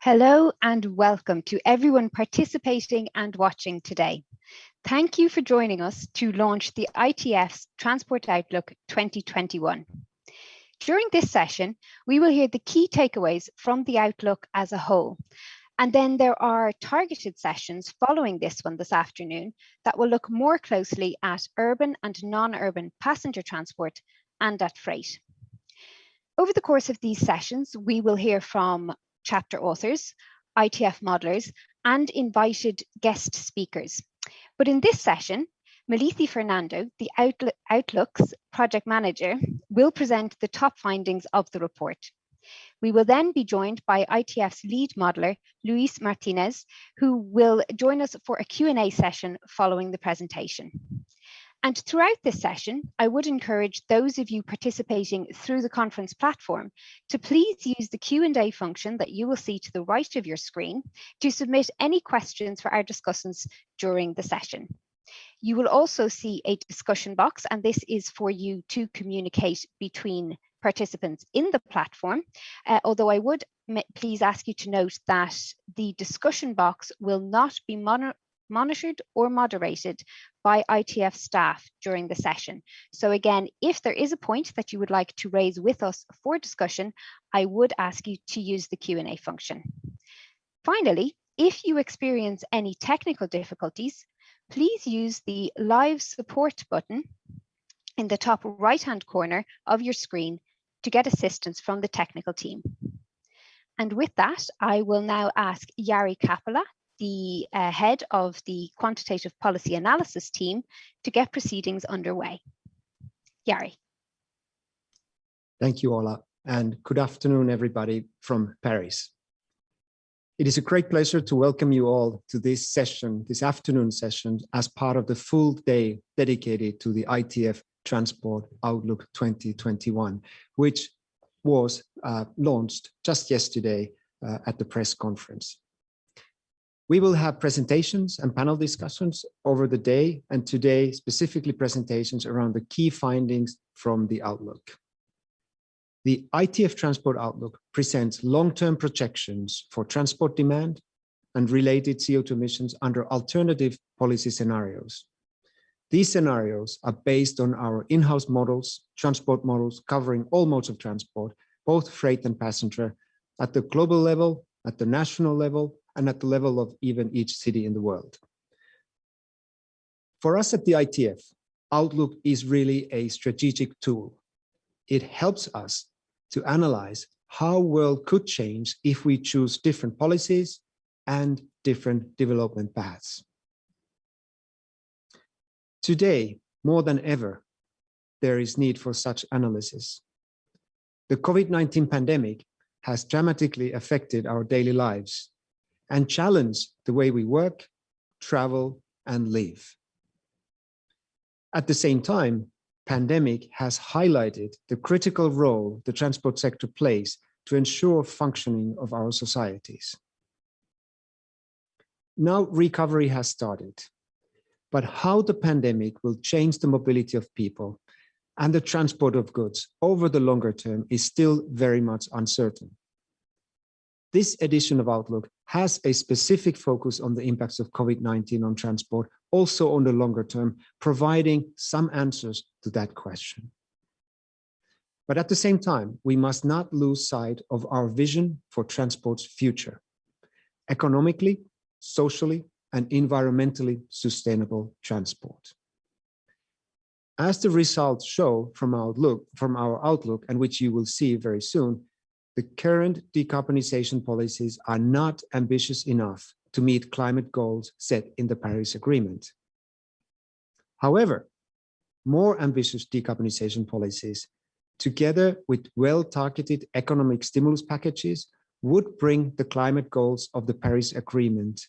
Hello and welcome to everyone participating and watching today. Thank you for joining us to launch the ITF's Transport Outlook 2021. During this session, we will hear the key takeaways from the Outlook as a whole. And then there are targeted sessions following this one this afternoon that will look more closely at urban and non-urban passenger transport and at freight. Over the course of these sessions, we will hear from chapter authors, ITF modelers, and invited guest speakers. But in this session, Malithi Fernando, the Outlook's project manager, will present the top findings of the report. We will then be joined by ITF's lead modeler, Luis Martinez, who will join us for a Q&A session following the presentation. And throughout this session, I would encourage those of you participating through the conference platform to please use the Q&A function that you will see to the right of your screen to submit any questions for our discussants during the session. You will also see a discussion box, and this is for you to communicate between participants in the platform, although I would please ask you to note that the discussion box will not be monitored or moderated by ITF staff during the session. So again, if there is a point that you would like to raise with us for discussion, I would ask you to use the Q&A function. Finally, if you experience any technical difficulties, please use the live support button in the top right-hand corner of your screen to get assistance from the technical team. And with that, I will now ask Jari Kappala, the head of the Quantitative Policy Analysis team, to get proceedings underway. Jari. Thank you, Ola, and good afternoon, everybody from Paris. It is a great pleasure to welcome you all to this session, this afternoon session, as part of the full day dedicated to the ITF Transport Outlook 2021, which was launched just yesterday at the press conference. We will have presentations and panel discussions over the day, and today specifically presentations around the key findings from the Outlook. The ITF Transport Outlook presents long-term projections for transport demand and related CO2 emissions under alternative policy scenarios. These scenarios are based on our in-house models, transport models covering all modes of transport, both freight and passenger, at the global level, at the national level, and at the level of even each city in the world. For us at the ITF, Outlook is really a strategic tool. It helps us to analyze how world could change if we choose different policies and different development paths. Today, more than ever, there is need for such analysis. The COVID-19 pandemic has dramatically affected our daily lives and challenge the way we work, travel, and live. At the same time, pandemic has highlighted the critical role the transport sector plays to ensure functioning of our societies. Now recovery has started, but how the pandemic will change the mobility of people and the transport of goods over the longer term is still very much uncertain. This edition of Outlook has a specific focus on the impacts of COVID-19 on transport, also on the longer term, providing some answers to that question. But at the same time, we must not lose sight of our vision for transport's future: economically, socially, and environmentally sustainable transport. As the results show from our Outlook, and which you will see very soon, the current decarbonisation policies are not ambitious enough to meet climate goals set in the Paris Agreement. However, more ambitious decarbonisation policies, together with well-targeted economic stimulus packages, would bring the climate goals of the Paris Agreement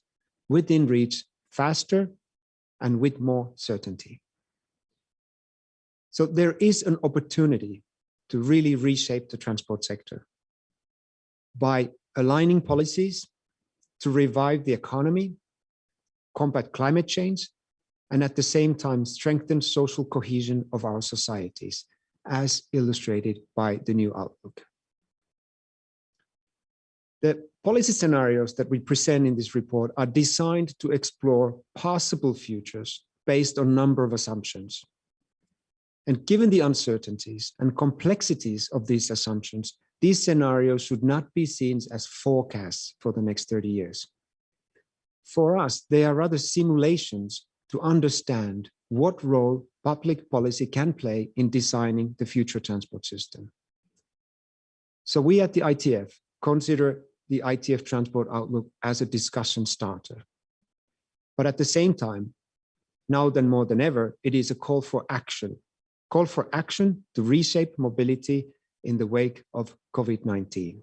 within reach faster and with more certainty. So there is an opportunity to really reshape the transport sector by aligning policies to revive the economy, combat climate change, and at the same time strengthen social cohesion of our societies, as illustrated by the new Outlook. The Policy scenarios that we present in this report are designed to explore possible futures based on a number of assumptions. And given the uncertainties and complexities of these assumptions, these scenarios should not be seen as forecasts for the next 30 years. For us, they are rather simulations to understand what role public policy can play in designing the future transport system. So we at the ITF consider the ITF Transport Outlook as a discussion starter. But at the same time, now more than ever, it is a call for action to reshape mobility in the wake of COVID-19.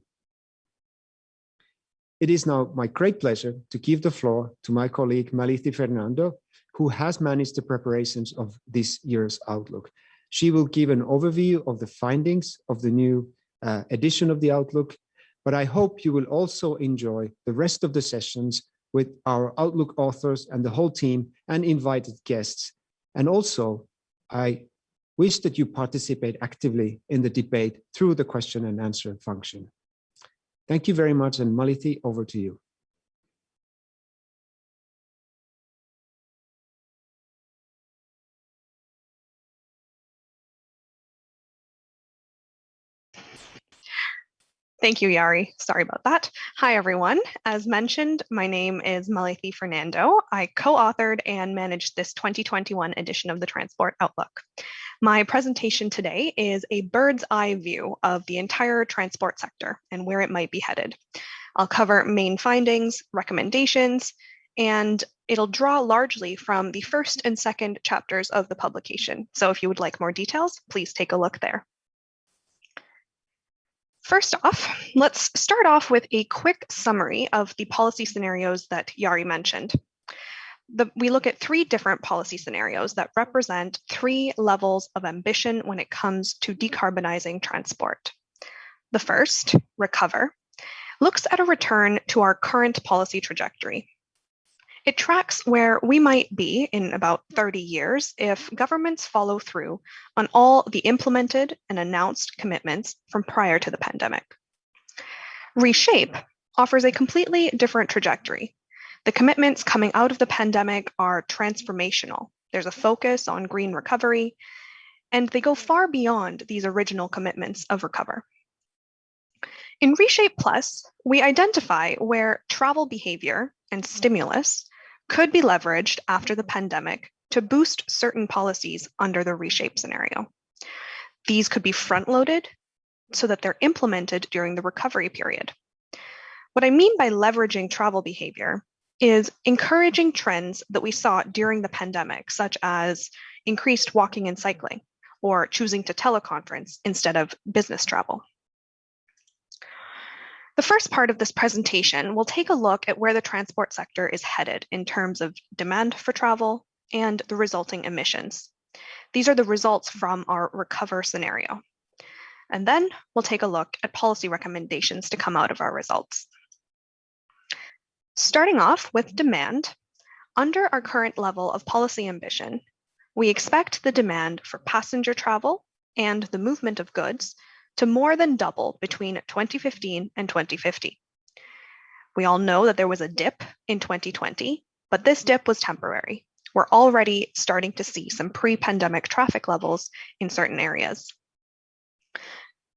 It is now my great pleasure to give the floor to my colleague Malithi Fernando, who has managed the preparations of this year's Outlook. She will give an overview of the findings of the new edition of the Outlook, but I hope you will also enjoy the rest of the sessions with our Outlook authors and the whole team and invited guests. And also, I wish that you participate actively in the debate through the question and answer function. Thank you very much, and Malithi, over to you. Thank you, Jari. Sorry about that. Hi, everyone. As mentioned, my name is Malithi Fernando. I co-authored and managed this 2021 edition of the Transport Outlook. My presentation today is a bird's eye view of the entire transport sector and where it might be headed. I'll cover main findings, recommendations, and it'll draw largely from the first and second chapters of the publication. So if you would like more details, please take a look there. First off, let's start off with a quick summary of the policy scenarios that Jari mentioned. We look at 3 different policy scenarios that represent 3 levels of ambition when it comes to decarbonizing transport. The first, recover, looks at a return to our current policy trajectory. It tracks where we might be in about 30 years if governments follow through on all the implemented and announced commitments from prior to the pandemic. Reshape offers a completely different trajectory. The commitments coming out of the pandemic are transformational. There's a focus on green recovery, and they go far beyond these original commitments of recover. In Reshape Plus, we identify where travel behavior and stimulus could be leveraged after the pandemic to boost certain policies under the Reshape scenario. These could be front-loaded so that they're implemented during the recovery period. What I mean by leveraging travel behavior is encouraging trends that we saw during the pandemic, such as increased walking and cycling, or choosing to teleconference instead of business travel. The first part of this presentation will take a look at where the transport sector is headed in terms of demand for travel and the resulting emissions. These are the results from our recover scenario. And then we'll take a look at policy recommendations to come out of our results. Starting off with demand, under our current level of policy ambition, we expect the demand for passenger travel and the movement of goods to more than double between 2015 and 2050. We all know that there was a dip in 2020, but this dip was temporary. We're already starting to see some pre-pandemic traffic levels in certain areas.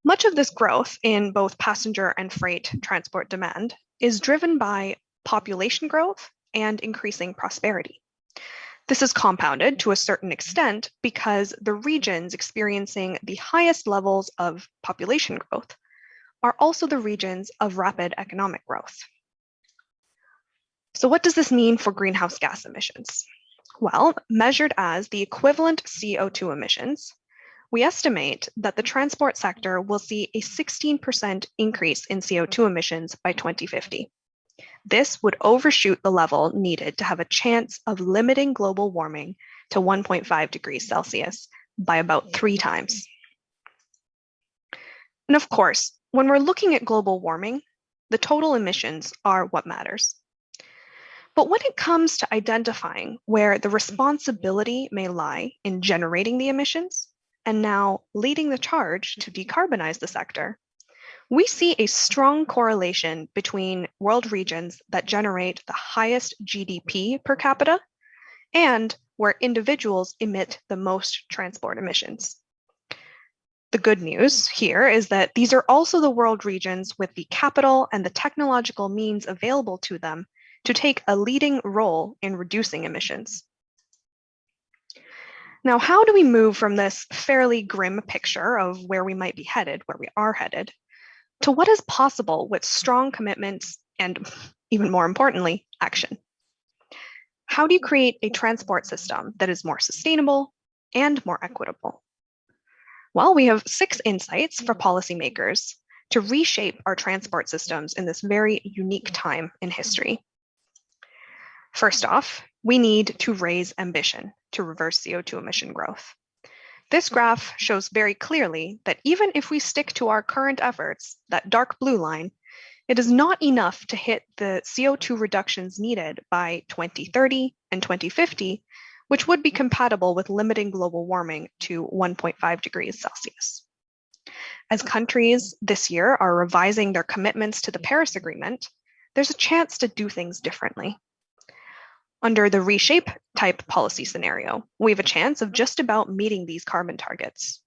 Much of this growth in both passenger and freight transport demand is driven by population growth and increasing prosperity. This is compounded to a certain extent because the regions experiencing the highest levels of population growth are also the regions of rapid economic growth. So what does this mean for greenhouse gas emissions? Well, measured as the equivalent CO2 emissions, we estimate that the transport sector will see a 16% increase in CO2 emissions by 2050. This would overshoot the level needed to have a chance of limiting global warming to 1.5 degrees Celsius by about 3 times. And of course, when we're looking at global warming, the total emissions are what matters. But when it comes to identifying where the responsibility may lie in generating the emissions and now leading the charge to decarbonize the sector, we see a strong correlation between world regions that generate the highest GDP per capita and where individuals emit the most transport emissions. The good news here is that these are also the world regions with the capital and the technological means available to them to take a leading role in reducing emissions. Now, how do we move from this fairly grim picture of where we might be headed, where we are headed, to what is possible with strong commitments and, even more importantly, action? How do you create a transport system that is more sustainable and more equitable? Well, we have 6 insights for policymakers to reshape our transport systems in this very unique time in history. First off, we need to raise ambition to reverse CO2 emission growth. This graph shows very clearly that even if we stick to our current efforts, that dark blue line, it is not enough to hit the CO2 reductions needed by 2030 and 2050, which would be compatible with limiting global warming to 1.5 degrees Celsius. As countries this year are revising their commitments to the Paris Agreement, there's a chance to do things differently. Under the reshape type policy scenario, we have a chance of just about meeting these carbon targets.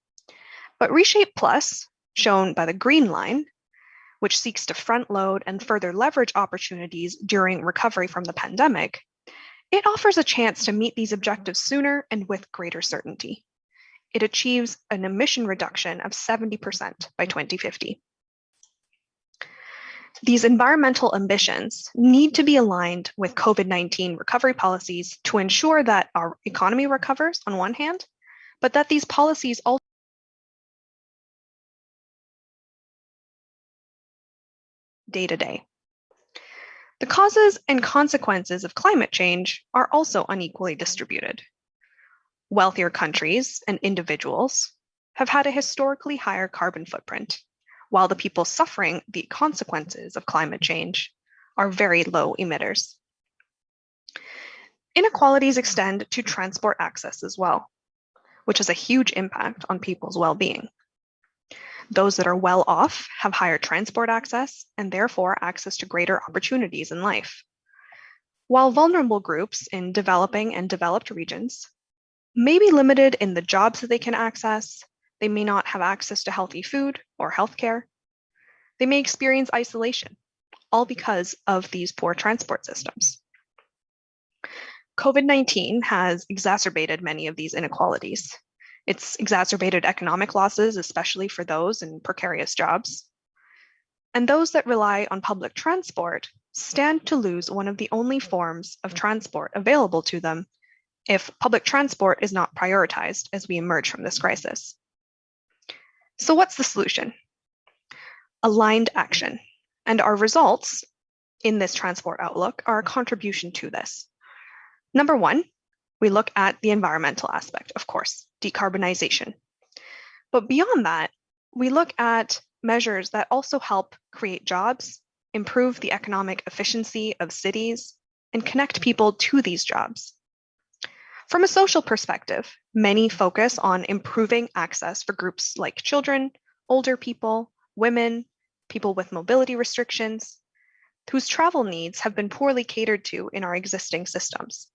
But reshape plus, shown by the green line, which seeks to front load and further leverage opportunities during recovery from the pandemic, it offers a chance to meet these objectives sooner and with greater certainty. It achieves an emission reduction of 70% by 2050. These environmental ambitions need to be aligned with COVID-19 recovery policies to ensure that our economy recovers on one hand, but that these policies also day to day. The causes and consequences of climate change are also unequally distributed. Wealthier countries and individuals have had a historically higher carbon footprint, while the people suffering the consequences of climate change are very low emitters. Inequalities extend to transport access as well, which has a huge impact on people's well-being. Those that are well off have higher transport access and therefore access to greater opportunities in life. While vulnerable groups in developing and developed regions may be limited in the jobs that they can access, they may not have access to healthy food or healthcare. They may experience isolation, all because of these poor transport systems. COVID-19 has exacerbated many of these inequalities. It's exacerbated economic losses, especially for those in precarious jobs. And those that rely on public transport stand to lose one of the only forms of transport available to them if public transport is not prioritized as we emerge from this crisis. So what's the solution? Aligned action. And our results in this transport outlook are a contribution to this. Number one, we look at the environmental aspect, of course, decarbonization. But beyond that, we look at measures that also help create jobs, improve the economic efficiency of cities, and connect people to these jobs. From a social perspective, many focus on improving access for groups like children, older people, women, people with mobility restrictions, whose travel needs have been poorly catered to in our existing systems.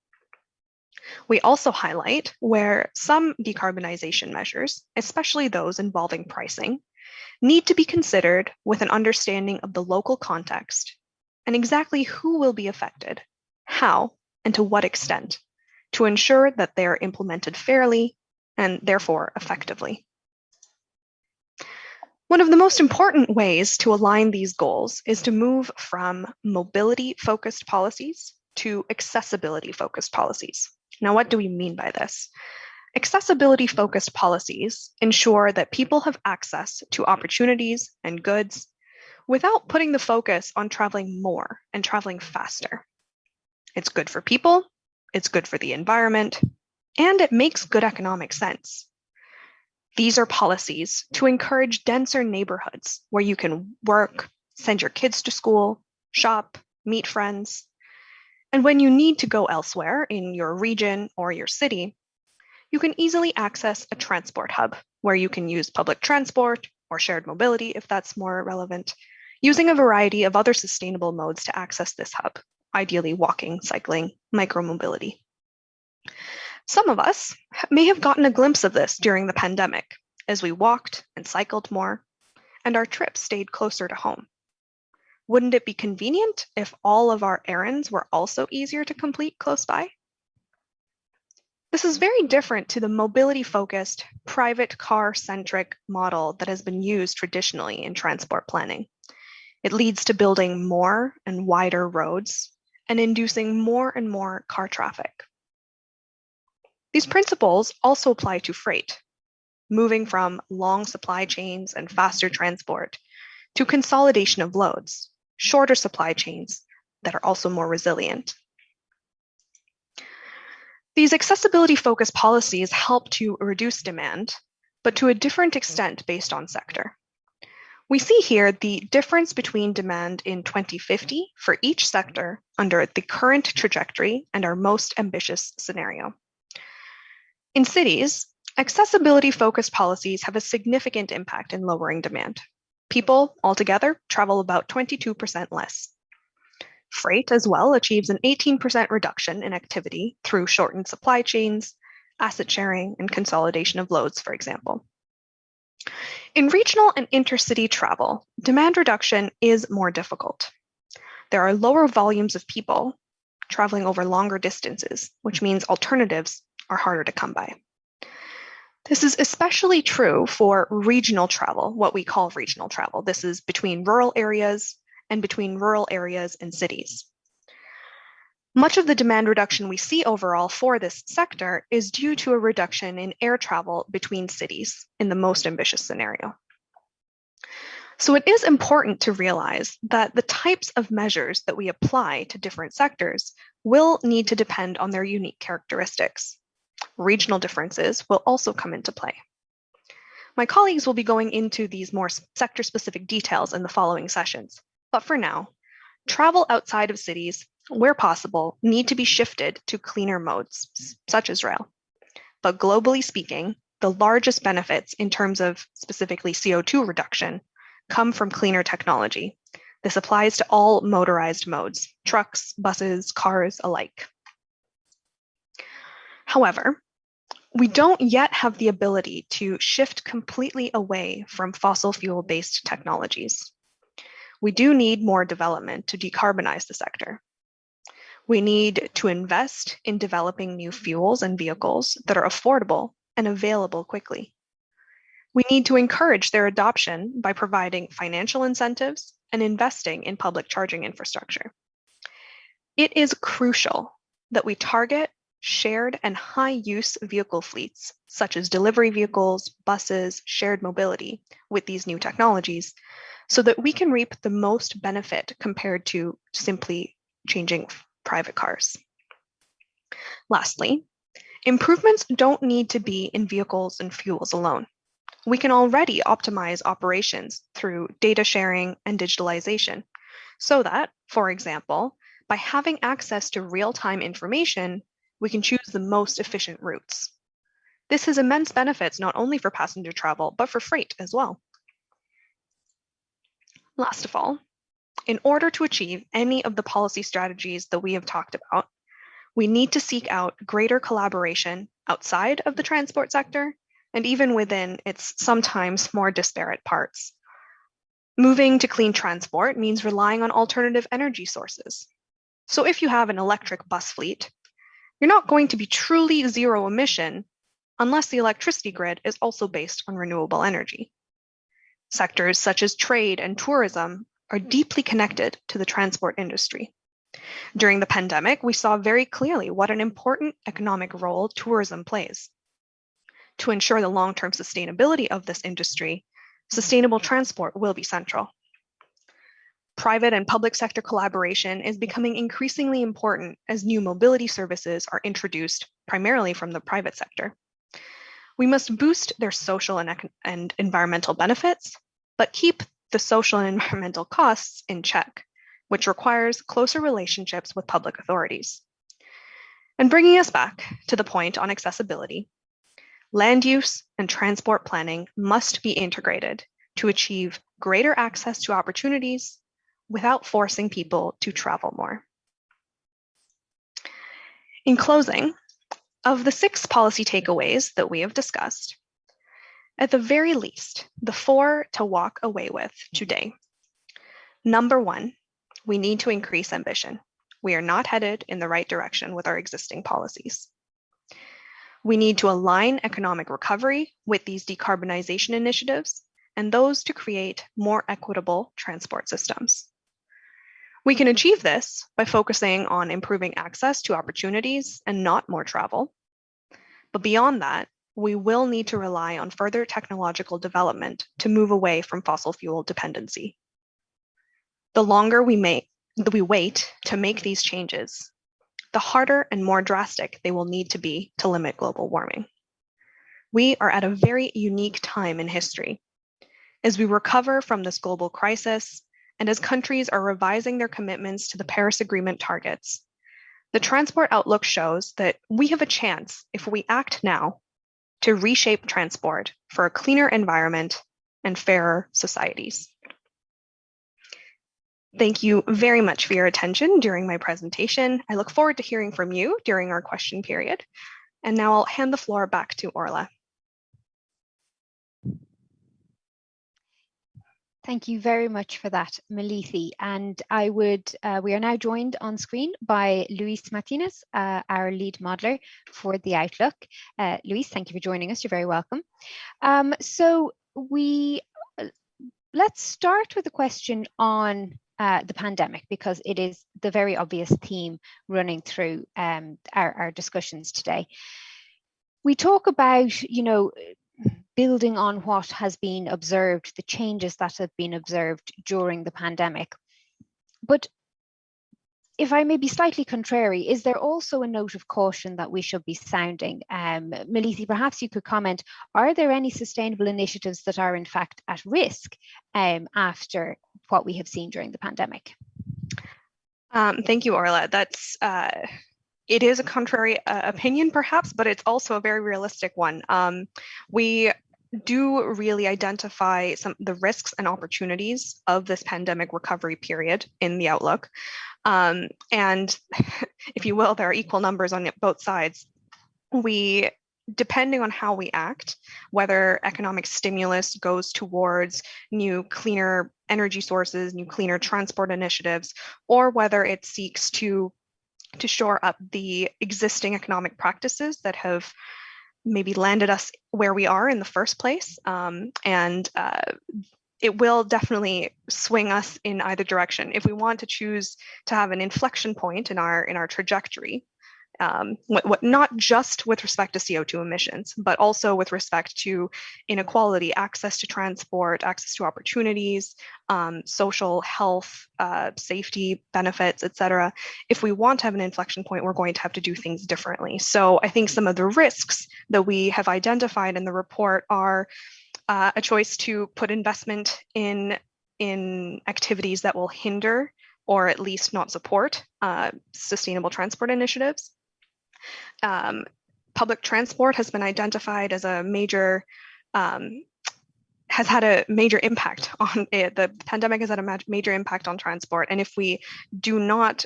We also highlight where some decarbonization measures, especially those involving pricing, need to be considered with an understanding of the local context and exactly who will be affected, how, and to what extent, to ensure that they are implemented fairly and therefore effectively. One of the most important ways to align these goals is to move from mobility-focused policies to accessibility-focused policies. Now, what do we mean by this? Accessibility-focused policies ensure that people have access to opportunities and goods without putting the focus on traveling more and traveling faster. It's good for people, it's good for the environment, and it makes good economic sense. These are policies to encourage denser neighborhoods where you can work, send your kids to school, shop, meet friends. And when you need to go elsewhere in your region or your city, you can easily access a transport hub where you can use public transport or shared mobility, if that's more relevant, using a variety of other sustainable modes to access this hub, ideally walking, cycling, micromobility. Some of us may have gotten a glimpse of this during the pandemic as we walked and cycled more, and our trips stayed closer to home. Wouldn't it be convenient if all of our errands were also easier to complete close by? This is very different to the mobility-focused, private car-centric model that has been used traditionally in transport planning. It leads to building more and wider roads and inducing more and more car traffic. These principles also apply to freight, moving from long supply chains and faster transport to consolidation of loads, shorter supply chains that are also more resilient. These accessibility-focused policies help to reduce demand, but to a different extent based on sector. We see here the difference between demand in 2050 for each sector under the current trajectory and our most ambitious scenario. In cities, accessibility-focused policies have a significant impact in lowering demand. People altogether travel about 22% less. Freight as well achieves an 18% reduction in activity through shortened supply chains, asset sharing, and consolidation of loads, for example. In regional and intercity travel, demand reduction is more difficult. There are lower volumes of people traveling over longer distances, which means alternatives are harder to come by. This is especially true for regional travel, what we call regional travel. This is between rural areas and between rural areas and cities. Much of the demand reduction we see overall for this sector is due to a reduction in air travel between cities in the most ambitious scenario. So it is important to realize that the types of measures that we apply to different sectors will need to depend on their unique characteristics. Regional differences will also come into play. My colleagues will be going into these more sector-specific details in the following sessions. But for now, travel outside of cities, where possible, need to be shifted to cleaner modes, such as rail. But globally speaking, the largest benefits in terms of specifically CO2 reduction come from cleaner technology. This applies to all motorized modes, trucks, buses, cars alike. However, we don't yet have the ability to shift completely away from fossil fuel-based technologies. We do need more development to decarbonize the sector. We need to invest in developing new fuels and vehicles that are affordable and available quickly. We need to encourage their adoption by providing financial incentives and investing in public charging infrastructure. It is crucial that we target shared and high-use vehicle fleets, such as delivery vehicles, buses, shared mobility, with these new technologies, so that we can reap the most benefit compared to simply changing private cars. Lastly, improvements don't need to be in vehicles and fuels alone. We can already optimize operations through data sharing and digitalization, so that, for example, by having access to real-time information, we can choose the most efficient routes. This has immense benefits not only for passenger travel, but for freight as well. Last of all, in order to achieve any of the policy strategies that we have talked about, we need to seek out greater collaboration outside of the transport sector and even within its sometimes more disparate parts. Moving to clean transport means relying on alternative energy sources. So if you have an electric bus fleet, you're not going to be truly zero emission unless the electricity grid is also based on renewable energy. Sectors such as trade and tourism are deeply connected to the transport industry. During the pandemic, we saw very clearly what an important economic role tourism plays. To ensure the long-term sustainability of this industry, sustainable transport will be central. Private and public sector collaboration is becoming increasingly important as new mobility services are introduced primarily from the private sector. We must boost their social and environmental benefits, but keep the social and environmental costs in check, which requires closer relationships with public authorities. And bringing us back to the point on accessibility, land use and transport planning must be integrated to achieve greater access to opportunities without forcing people to travel more. In closing, of the 6 policy takeaways that we have discussed, at the very least, the 4 to walk away with today. Number 1, we need to increase ambition. We are not headed in the right direction with our existing policies. We need to align economic recovery with these decarbonization initiatives and those to create more equitable transport systems. We can achieve this by focusing on improving access to opportunities and not more travel. But beyond that, we will need to rely on further technological development to move away from fossil fuel dependency. The longer we wait to make these changes, the harder and more drastic they will need to be to limit global warming. We are at a very unique time in history. As we recover from this global crisis, and as countries are revising their commitments to the Paris Agreement targets, the transport outlook shows that we have a chance, if we act now, to reshape transport for a cleaner environment and fairer societies. Thank you very much for your attention during my presentation. I look forward to hearing from you during our question period. And now I'll hand the floor back to Orla. Thank you very much for that, Malithi. And we are now joined on screen by Luis Martinez, our lead modeler for the Outlook. Luis, thank you for joining us. You're very welcome. Let's start with a question on the pandemic, because it is the very obvious theme running through our discussions today. We talk about, building on what has been observed, the changes that have been observed during the pandemic. But if I may be slightly contrary, is there also a note of caution that we should be sounding? Malithi, perhaps you could comment, are there any sustainable initiatives that are in fact at risk after what we have seen during the pandemic? Thank you, Orla. It is a contrary opinion, perhaps, but it's also a very realistic one. We do really identify the risks and opportunities of this pandemic recovery period in the outlook. And if you will, there are equal numbers on both sides. Depending on how we act, whether economic stimulus goes towards new, cleaner energy sources, new, cleaner transport initiatives, or whether it seeks to shore up the existing economic practices that have maybe landed us where we are in the first place. It will definitely swing us in either direction. If we want to choose to have an inflection point in our trajectory, not just with respect to CO2 emissions, but also with respect to inequality, access to transport, access to opportunities, social health, safety benefits, etc. If we want to have an inflection point, we're going to have to do things differently. So I think some of the risks that we have identified in the report are a choice to put investment in activities that will hinder or at least not support sustainable transport initiatives. Public transport has been identified as a major, has had a major impact on it. The pandemic has had a major impact on transport. And if we do not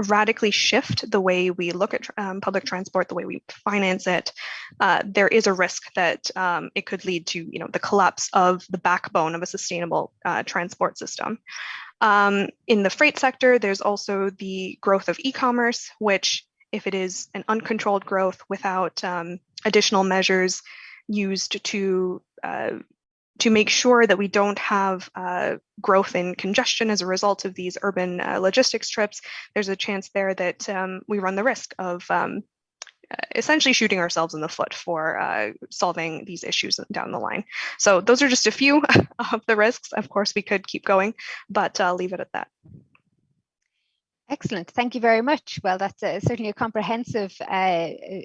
radically shift the way we look at public transport, the way we finance it, there is a risk that it could lead to the collapse of the backbone of a sustainable transport system. In the freight sector, there's also the growth of e-commerce, which, if it is an uncontrolled growth without additional measures used to make sure that we don't have growth in congestion as a result of these urban logistics trips, there's a chance there that we run the risk of essentially shooting ourselves in the foot for solving these issues down the line. So those are just a few of the risks. Of course, we could keep going, but I'll leave it at that. Excellent. Thank you very much. Well, that's certainly a comprehensive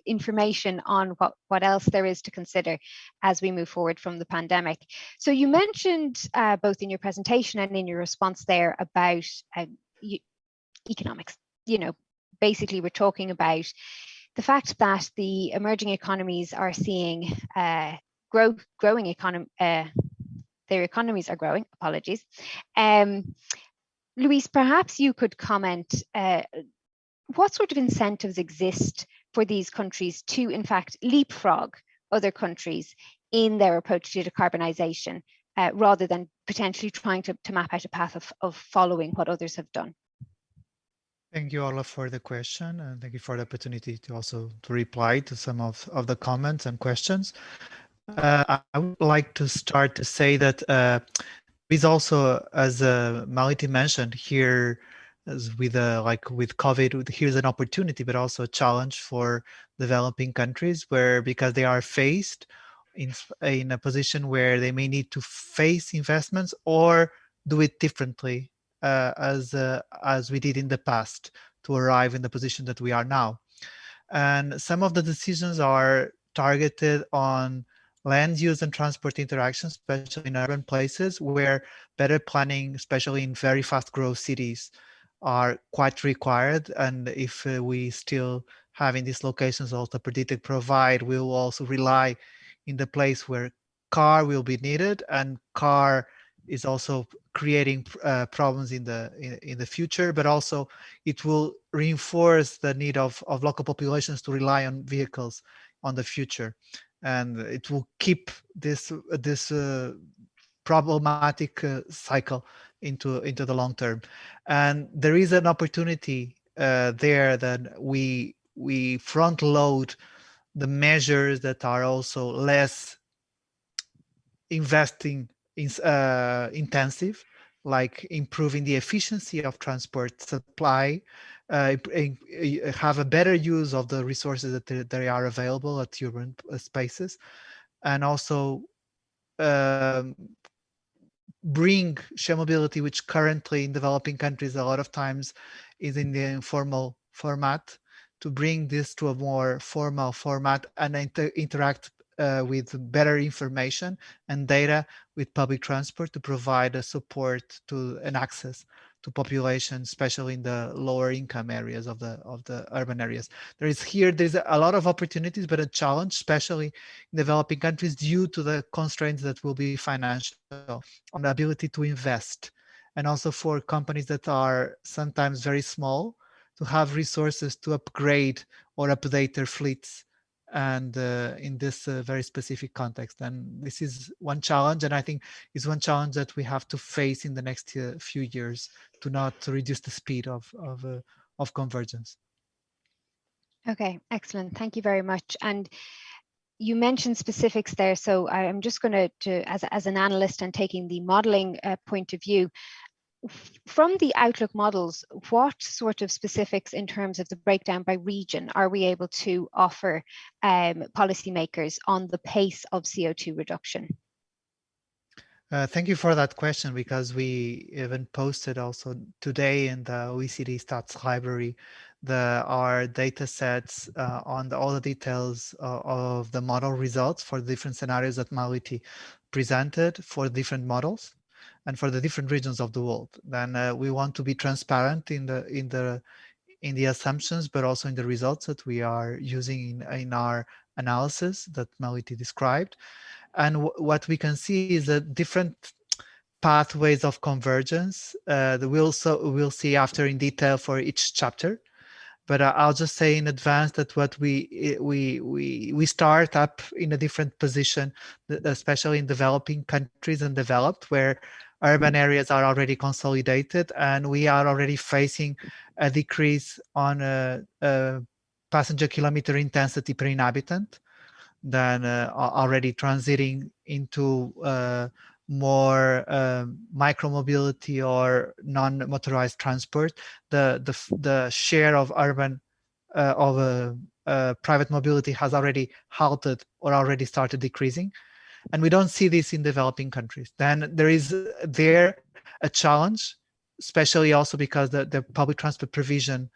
information on what else there is to consider as we move forward from the pandemic. So you mentioned both in your presentation and in your response there about economics. Basically, we're talking about the fact that the emerging economies are seeing growing their economies are growing, apologies. Louise, perhaps you could comment, what sort of incentives exist for these countries to, in fact, leapfrog other countries in their approach to decarbonisation, rather than potentially trying to map out a path of following what others have done? Thank you, Orla, for the question, and thank you for the opportunity to also to reply to some of the comments and questions. I would like to start to say that is also, as Maliti mentioned here, as with like with COVID, here's an opportunity, but also a challenge for developing countries, where because they are faced in a position where they may need to face investments or do it differently, as we did in the past to arrive in the position that we are now. And some of the decisions are targeted on land use and transport interactions, especially in urban places where better planning, especially in very fast growth cities, are quite required. And if we still have in these locations also predicted provide, we will also rely in the place where car will be needed, and car is also creating problems in the future, but also it will reinforce the need of local populations to rely on vehicles on the future, and it will keep this problematic cycle into the long term. And there is an opportunity there that we front load the measures that are also less investing intensive, like improving the efficiency of transport supply, have a better use of the resources that they are available at urban spaces, and also bring share mobility, which currently in developing countries a lot of times is in the informal format, to bring this to a more formal format and interact with better information and data with public transport to provide a support to and access to population, especially in the lower income areas of the urban areas. There's a lot of opportunities, but a challenge, especially in developing countries, due to the constraints that will be financial, on the ability to invest, and also for companies that are sometimes very small to have resources to upgrade or update their fleets, and in this very specific context. And this is one challenge, and I think is one challenge that we have to face in the next few years to not reduce the speed of convergence. Okay, excellent. Thank you very much. And you mentioned specifics there, so I'm just going to as an analyst and taking the modeling point of view, from the Outlook models, what sort of specifics in terms of the breakdown by region are we able to offer policymakers on the pace of CO2 reduction? Thank you for that question, because we even posted also today in the OECD Stats Library our data sets on all the details of the model results for the different scenarios that Maliti presented for different models and for the different regions of the world. Then we want to be transparent in the assumptions, but also in the results that we are using in our analysis that Maliti described. And what we can see is that different pathways of convergence that we'll see after in detail for each chapter. But I'll just say in advance that what we start up in a different position, especially in developing countries and developed, where urban areas are already consolidated, and we are already facing a decrease on passenger kilometer intensity per inhabitant, than already transiting into more micromobility or non-motorized transport. The share of urban private mobility has already halted or already started decreasing, and we don't see this in developing countries. Then there is a challenge, especially also because the public transport provision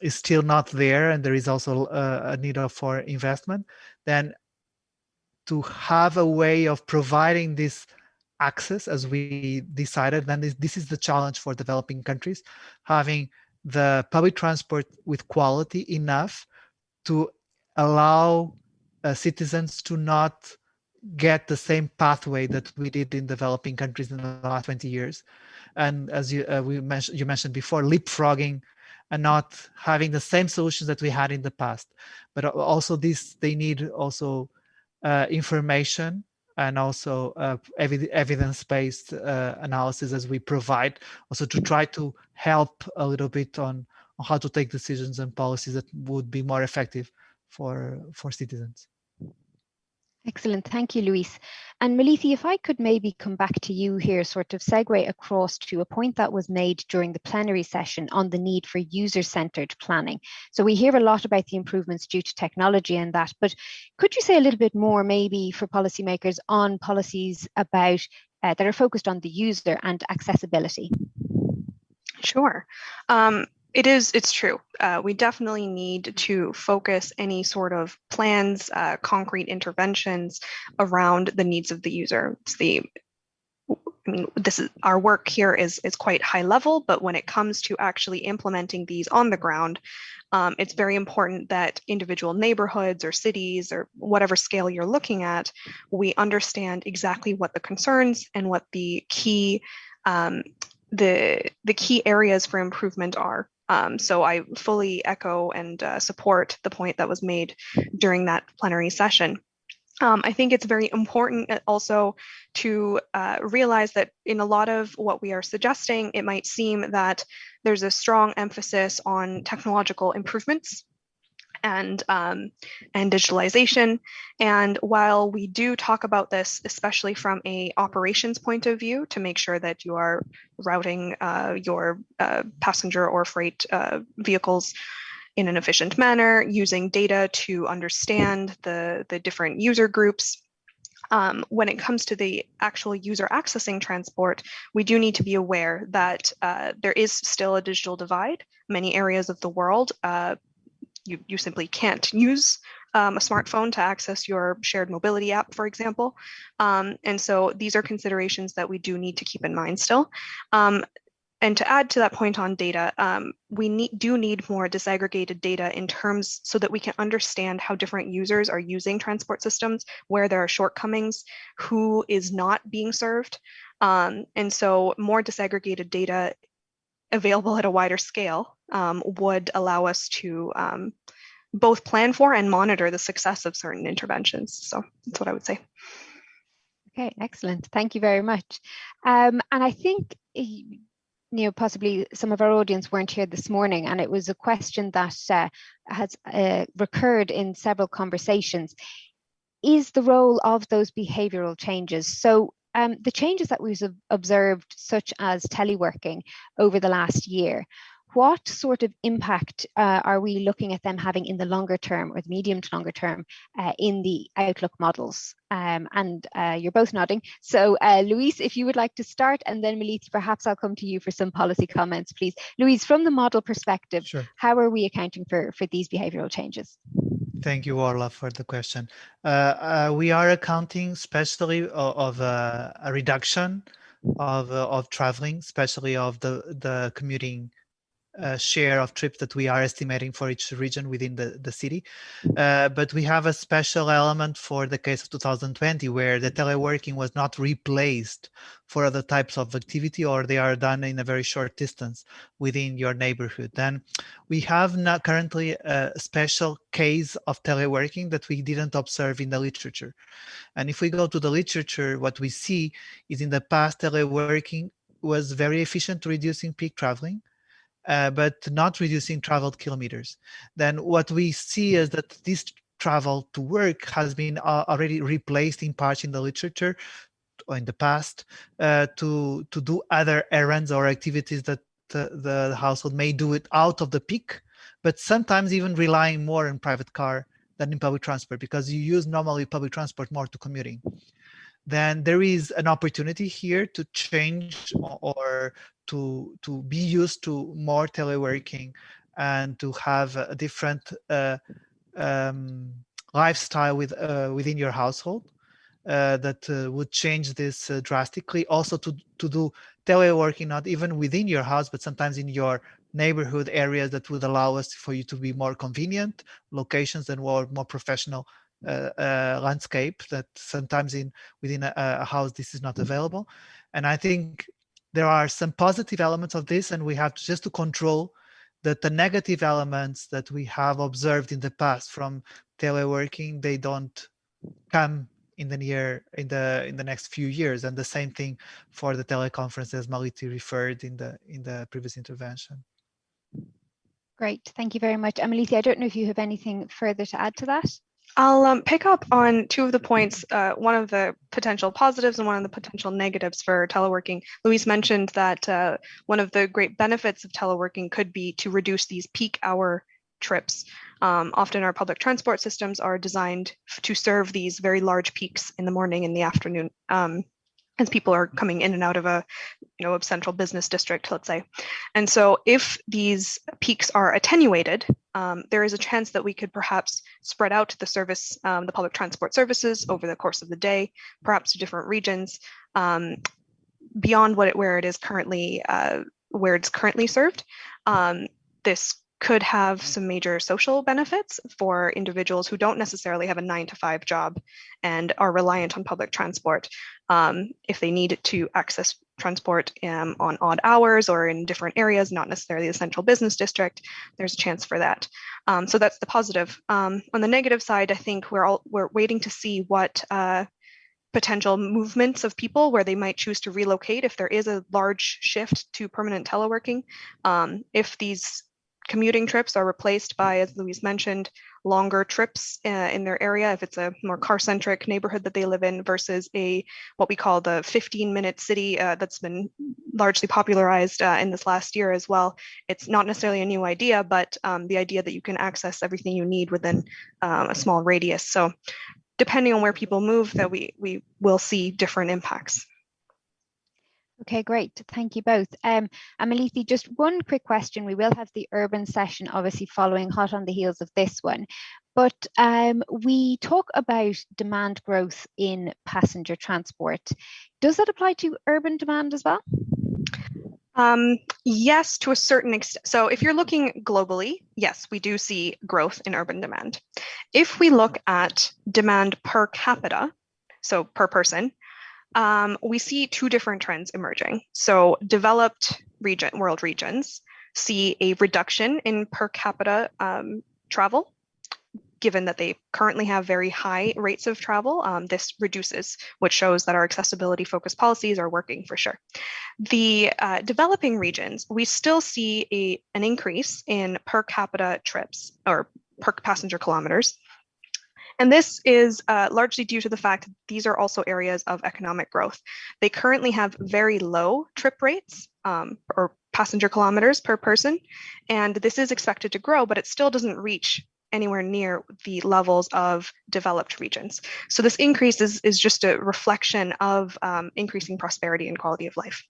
is still not there, and there is also a need for investment. Then to have a way of providing this access, as we decided, then this is the challenge for developing countries, having the public transport with quality enough to allow citizens to not get the same pathway that we did in developing countries in the last 20 years. And as you mentioned before, leapfrogging and not having the same solutions that we had in the past. But also they need also information and also evidence-based analysis as we provide, also to try to help a little bit on how to take decisions and policies that would be more effective for citizens. Excellent. Thank you, Luis. And Malithi, if I could maybe come back to you here, sort of segue across to a point that was made during the plenary session on the need for user-centered planning. So we hear a lot about the improvements due to technology and that, but could you say a little bit more maybe for policymakers on policies about that are focused on the user and accessibility? Sure. It's true. We definitely need to focus any sort of plans, concrete interventions around the needs of the user. Our work here is quite high level, but when it comes to actually implementing these on the ground, it's very important that individual neighborhoods or cities or whatever scale you're looking at, we understand exactly what the concerns and what the key key areas for improvement are. So I fully echo and support the point that was made during that plenary session. I think it's very important also to realize that in a lot of what we are suggesting, it might seem that there's a strong emphasis on technological improvements and digitalization. And while we do talk about this, especially from a operations point of view, to make sure that you are routing your passenger or freight vehicles in an efficient manner, using data to understand the different user groups. When it comes to the actual user accessing transport, we do need to be aware that there is still a digital divide. Many areas of the world, you simply can't use a smartphone to access your shared mobility app, for example. And so these are considerations that we do need to keep in mind still. And to add to that point on data, we do need more disaggregated data in terms so that we can understand how different users are using transport systems, where there are shortcomings, who is not being served. And so more disaggregated data available at a wider scale would allow us to both plan for and monitor the success of certain interventions. So that's what I would say. Okay, excellent. Thank you very much. And I think possibly some of our audience weren't here this morning, and it was a question that has recurred in several conversations, is the role of those behavioral changes. So the changes that we've observed, such as teleworking over the last year, what sort of impact are we looking at them having in the longer term or the medium to longer term in the outlook models? And you're both nodding. So Luis, if you would like to start, and then Malithi, perhaps I'll come to you for some policy comments, please. Luis, from the model perspective, sure, how are we accounting for these behavioral changes? Thank you, Orla, for the question. We are accounting especially of a reduction of traveling, especially of the commuting share of trips that we are estimating for each region within the city. But we have a special element for the case of 2020, where the teleworking was not replaced for other types of activity, or they are done in a very short distance within your neighborhood. Then we have not currently a special case of teleworking that we didn't observe in the literature. And if we go to the literature, what we see is in the past, teleworking was very efficient reducing peak traveling, but not reducing traveled kilometers. Then what we see is that this travel to work has been already replaced in parts in the literature or in the past to do other errands or activities that the household may do it out of the peak, but sometimes even relying more on private car than in public transport, because you use normally public transport more to commuting. Then there is an opportunity here to change or to be used to more teleworking and to have a different lifestyle within your household that would change this drastically. Also to do teleworking not even within your house, but sometimes in your neighborhood areas that would allow us for you to be more convenient locations and more professional landscape that sometimes within a house this is not available. And I think there are some positive elements of this, and we have just to control that the negative elements that we have observed in the past from teleworking, they don't come in the next few years. And the same thing for the teleconference, as Maliti referred in the previous intervention. Great, thank you very much. Amelita, I don't know if you have anything further to add to that. I'll pick up on two of the points, one of the potential positives and one of the potential negatives for teleworking. Luis mentioned that one of the great benefits of teleworking could be to reduce these peak hour trips. Often our public transport systems are designed to serve these very large peaks in the morning and the afternoon, as people are coming in and out of a central business district, let's say. And so if these peaks are attenuated, there is a chance that we could perhaps spread out the service, the public transport services over the course of the day, perhaps to different regions, beyond where it's currently served. This could have some major social benefits for individuals who don't necessarily have a 9-to-5 job and are reliant on public transport. If they need to access transport on odd hours or in different areas, not necessarily the central business district, there's a chance for that. So that's the positive. On the negative side, I think we're waiting to see what potential movements of people where they might choose to relocate if there is a large shift to permanent teleworking. If these commuting trips are replaced by, as Luis mentioned, longer trips in their area, if it's a more car-centric neighborhood that they live in versus what we call the 15-minute city that's been largely popularized in this last year as well. It's not necessarily a new idea, but the idea that you can access everything you need within a small radius. So depending on where people move, that we will see different impacts. Okay, great. Thank you both. Amelithi, just one quick question. We will have the urban session obviously following hot on the heels of this one, but we talk about demand growth in passenger transport. Does that apply to urban demand as well? Yes, to a certain extent. So if you're looking globally, yes, we do see growth in urban demand. If we look at demand per capita, so per person, we see two different trends emerging. So developed world regions see a reduction in per capita travel, given that they currently have very high rates of travel. This reduces, which shows that our accessibility focused policies are working for sure. The developing regions, we still see an increase in per capita trips or per passenger kilometers. And this is largely due to the fact that these are also areas of economic growth. They currently have very low trip rates or passenger kilometers per person, and this is expected to grow, but it still doesn't reach anywhere near the levels of developed regions. So this increase is just a reflection of increasing prosperity and quality of life.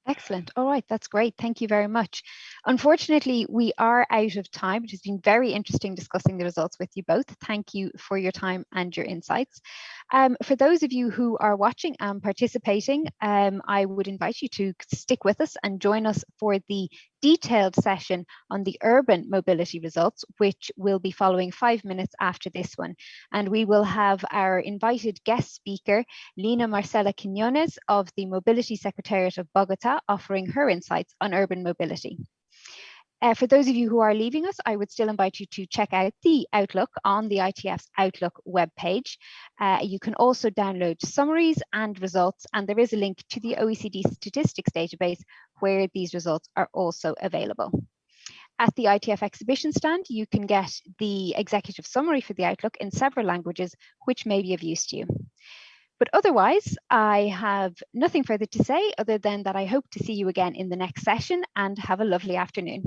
Excellent. All right, that's great. Thank you very much. Unfortunately, we are out of time. It has been very interesting discussing the results with you both. Thank you for your time and your insights. For those of you who are watching and participating, I would invite you to stick with us and join us for the detailed session on the urban mobility results, which will be following 5 minutes after this one. And we will have our invited guest speaker, Lina Marcela Quiñones of the Mobility Secretariat of Bogota, offering her insights on urban mobility. For those of you who are leaving us, I would still invite you to check out the Outlook on the ITF's Outlook webpage. You can also download summaries and results, and there is a link to the OECD statistics database where these results are also available. At the ITF exhibition stand, you can get the executive summary for the Outlook in several languages, which may be of use to you. But otherwise, I have nothing further to say other than that I hope to see you again in the next session, and have a lovely afternoon.